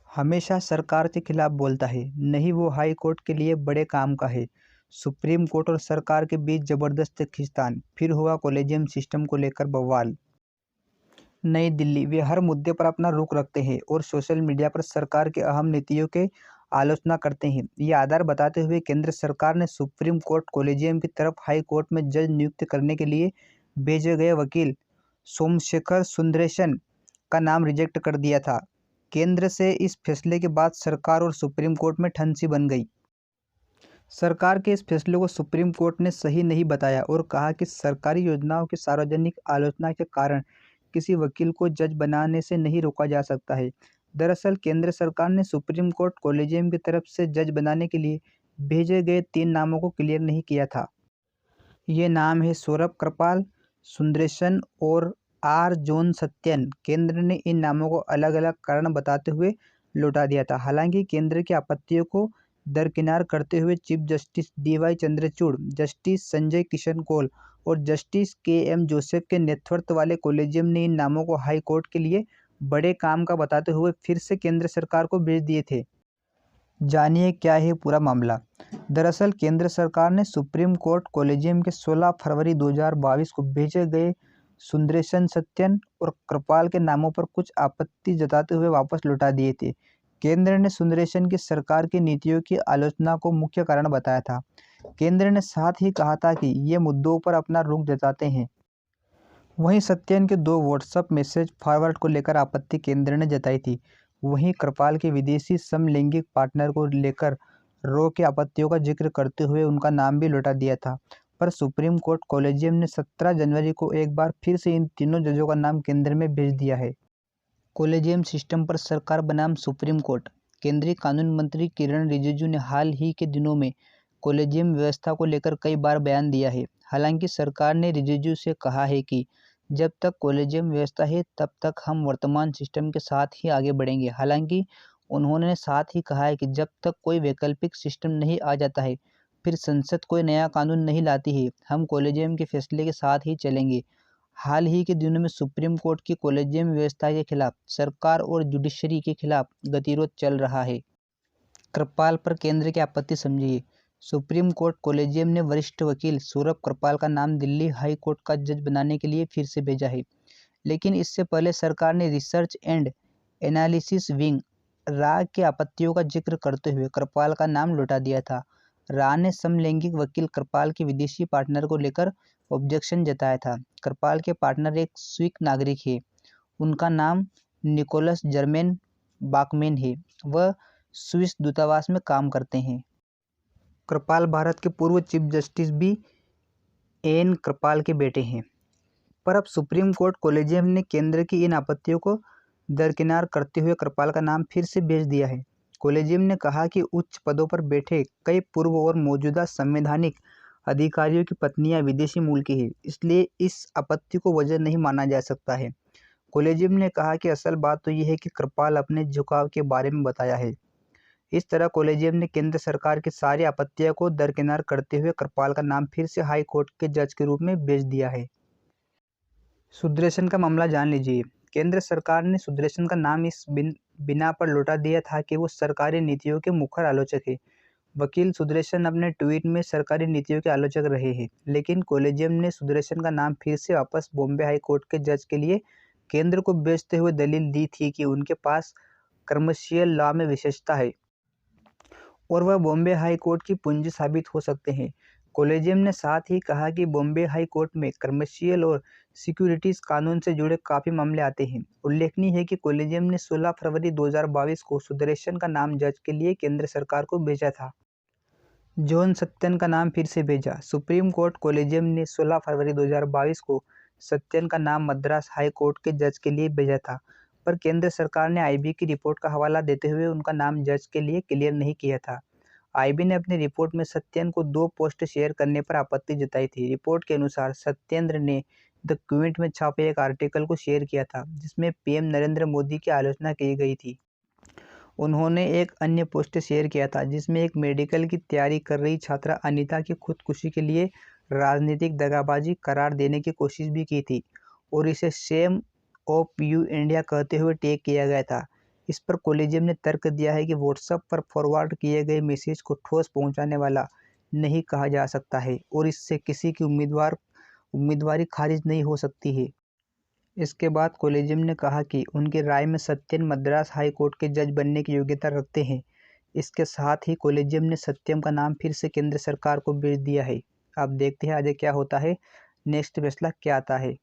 हमेशा सरकार के खिलाफ बोलता है, नहीं वो हाई कोर्ट के लिए बड़े काम का है। सुप्रीम कोर्ट और सरकार के बीच जबरदस्त खींचतान, फिर हुआ कॉलेजियम सिस्टम को लेकर बवाल। नई दिल्ली, वे हर मुद्दे पर अपना रुख रखते हैं और सोशल मीडिया पर सरकार के अहम नीतियों के आलोचना करते हैं। ये आधार बताते हुए केंद्र सरकार ने सुप्रीम कोर्ट कॉलेजियम की तरफ हाई कोर्ट में जज नियुक्त करने के लिए भेजे गए वकील सोमशेखर सुंदरेशन का नाम रिजेक्ट कर दिया था। केंद्र से इस फैसले के बाद सरकार और सुप्रीम कोर्ट में ठंसी बन गई। सरकार के इस फैसले को सुप्रीम कोर्ट ने सही नहीं बताया और कहा कि सरकारी योजनाओं की सार्वजनिक आलोचना के कारण किसी वकील को जज बनाने से नहीं रोका जा सकता है। दरअसल केंद्र सरकार ने सुप्रीम कोर्ट कॉलेजियम की तरफ से जज बनाने के लिए भेजे गए 3 नामों को क्लियर नहीं किया था। ये नाम है सौरभ कृपाल, सुंदरेशन और आर जॉन सत्यन। केंद्र ने इन नामों को अलग अलग कारण बताते हुए लौटा दिया था। हालांकि केंद्र की आपत्तियों को दरकिनार करते हुए chief justice DY Chandrachud, justice Sanjay Kishan Kaul और जस्टिस KM जोसेफ के नेतृत्व वाले कॉलेजियम ने इन नामों को हाई कोर्ट के लिए बड़े काम का बताते हुए फिर से केंद्र सरकार को भेज दिए थे। जानिए क्या है पूरा मामला। दरअसल केंद्र सरकार ने सुप्रीम कोर्ट कॉलेजियम के 16 फरवरी 2022 को भेजे गए सुंदरेशन, सत्यन और कृपाल के नामों पर कुछ आपत्ति जताते हुए वापस लौटा दिए थे। केंद्र ने सुंदरेशन की सरकार की नीतियों की आलोचना को मुख्य कारण बताया था। केंद्र ने साथ ही कहा था कि ये मुद्दों पर अपना रुख जताते हैं। वहीं सत्यन के 2 व्हाट्सएप मैसेज फॉरवर्ड को लेकर आपत्ति केंद्र ने जताई थी। वहीं कृपाल के विदेशी समलैंगिक पार्टनर को लेकर रो के आपत्तियों का जिक्र करते हुए उनका नाम भी लौटा दिया था। पर सुप्रीम कोर्ट कॉलेजियम ने 17 जनवरी को एक बार फिर से इन तीनों जजों का नाम केंद्र में भेज दिया है। कॉलेजियम सिस्टम पर सरकार बनाम सुप्रीम कोर्ट। केंद्रीय कानून मंत्री किरण रिजिजू ने हाल ही के दिनों में कॉलेजियम व्यवस्था को लेकर कई बार बयान दिया है। हालांकि सरकार ने रिजिजू से कहा है कि जब तक कॉलेजियम व्यवस्था है तब तक हम वर्तमान सिस्टम के साथ ही आगे बढ़ेंगे। हालांकि उन्होंने साथ ही कहा है कि जब तक कोई वैकल्पिक सिस्टम नहीं आ जाता है, फिर संसद कोई नया कानून नहीं लाती है, हम कॉलेजियम के फैसले के साथ ही चलेंगे। हाल ही के दिनों में सुप्रीम कोर्ट की कॉलेजियम व्यवस्था के खिलाफ सरकार और जुडिशरी के खिलाफ गतिरोध चल रहा है। कृपाल पर केंद्र की आपत्ति समझिए। सुप्रीम कोर्ट कॉलेजियम ने वरिष्ठ वकील सौरभ कृपाल का नाम दिल्ली हाई कोर्ट का जज बनाने के लिए फिर से भेजा है। लेकिन इससे पहले सरकार ने रिसर्च एंड एनालिसिस विंग रा की आपत्तियों का जिक्र करते हुए कृपाल का नाम लौटा दिया था। रा ने समलैंगिक वकील कृपाल के विदेशी पार्टनर को लेकर ऑब्जेक्शन जताया था। कृपाल के पार्टनर एक स्विस नागरिक है। उनका नाम निकोलस जर्मेन बाकमेन है। वह स्विस दूतावास में काम करते हैं। कृपाल भारत के पूर्व चीफ जस्टिस BN कृपाल के बेटे हैं। पर अब सुप्रीम कोर्ट कॉलेजियम ने केंद्र की इन आपत्तियों को दरकिनार करते हुए कृपाल का नाम फिर से भेज दिया है। कॉलेजियम ने कहा कि उच्च पदों पर बैठे कई पूर्व और मौजूदा संवैधानिक अधिकारियों की पत्नियां विदेशी मूल की हैं, इसलिए इस आपत्ति को वजह नहीं माना जा सकता है। कॉलेजियम ने कहा कि असल बात तो यह है कि कृपाल अपने झुकाव के बारे में बताया है। इस तरह कॉलेजियम ने केंद्र सरकार की सारी आपत्तियों को दरकिनार करते हुए कृपाल का नाम फिर से हाई कोर्ट के जज के रूप में भेज दिया है। सुदर्शन का मामला जान लीजिए। केंद्र सरकार ने सुदर्शन का नाम इस बिना पर लौटा दिया था कि वो सरकारी नीतियों के मुखर आलोचक है। वकील सुदर्शन अपने ट्वीट में सरकारी नीतियों के आलोचक रहे हैं, लेकिन कॉलेजियम ने सुदर्शन का नाम फिर से वापस बॉम्बे हाई कोर्ट के जज के लिए केंद्र को भेजते हुए दलील दी थी कि उनके पास कमर्शियल लॉ में विशेषता है और वह बॉम्बे हाई कोर्ट की पूंजी साबित हो सकते हैं। कॉलेजियम ने साथ ही कहा कि बॉम्बे हाई कोर्ट में कमर्शियल और सिक्योरिटीज कानून से जुड़े काफ़ी मामले आते हैं। उल्लेखनीय है कि कॉलेजियम ने 16 फरवरी 2022 को सुदर्शन का नाम जज के लिए केंद्र सरकार को भेजा था। जॉन सत्यन का नाम फिर से भेजा। सुप्रीम कोर्ट कॉलेजियम ने 16 फरवरी 2022 को सत्यन का नाम मद्रास हाई कोर्ट के जज के लिए भेजा था, पर केंद्र सरकार ने IB की रिपोर्ट का हवाला देते हुए उनका नाम जज के लिए क्लियर नहीं किया था। IB ने अपनी रिपोर्ट में सत्यन को 2 पोस्ट शेयर करने पर आपत्ति जताई थी। रिपोर्ट के अनुसार सत्येंद्र ने द क्विंट में छापे एक आर्टिकल को शेयर किया था, जिसमें PM नरेंद्र मोदी की आलोचना की गई थी। उन्होंने एक अन्य पोस्ट शेयर किया था, जिसमें एक मेडिकल की तैयारी कर रही छात्रा अनीता की खुदकुशी के लिए राजनीतिक दगाबाजी करार देने की कोशिश भी की थी और इसे शेम ऑफ यू इंडिया कहते हुए टैग किया गया था। इस पर कॉलेजियम ने तर्क दिया है कि व्हाट्सएप पर फॉरवर्ड किए गए मैसेज को ठोस पहुंचाने वाला नहीं कहा जा सकता है और इससे किसी की उम्मीदवारी खारिज नहीं हो सकती है। इसके बाद कॉलेजियम ने कहा कि उनकी राय में सत्यन मद्रास हाई कोर्ट के जज बनने की योग्यता रखते हैं। इसके साथ ही कॉलेजियम ने सत्यम का नाम फिर से केंद्र सरकार को भेज दिया है। अब देखते हैं आगे क्या होता है, नेक्स्ट फैसला क्या आता है।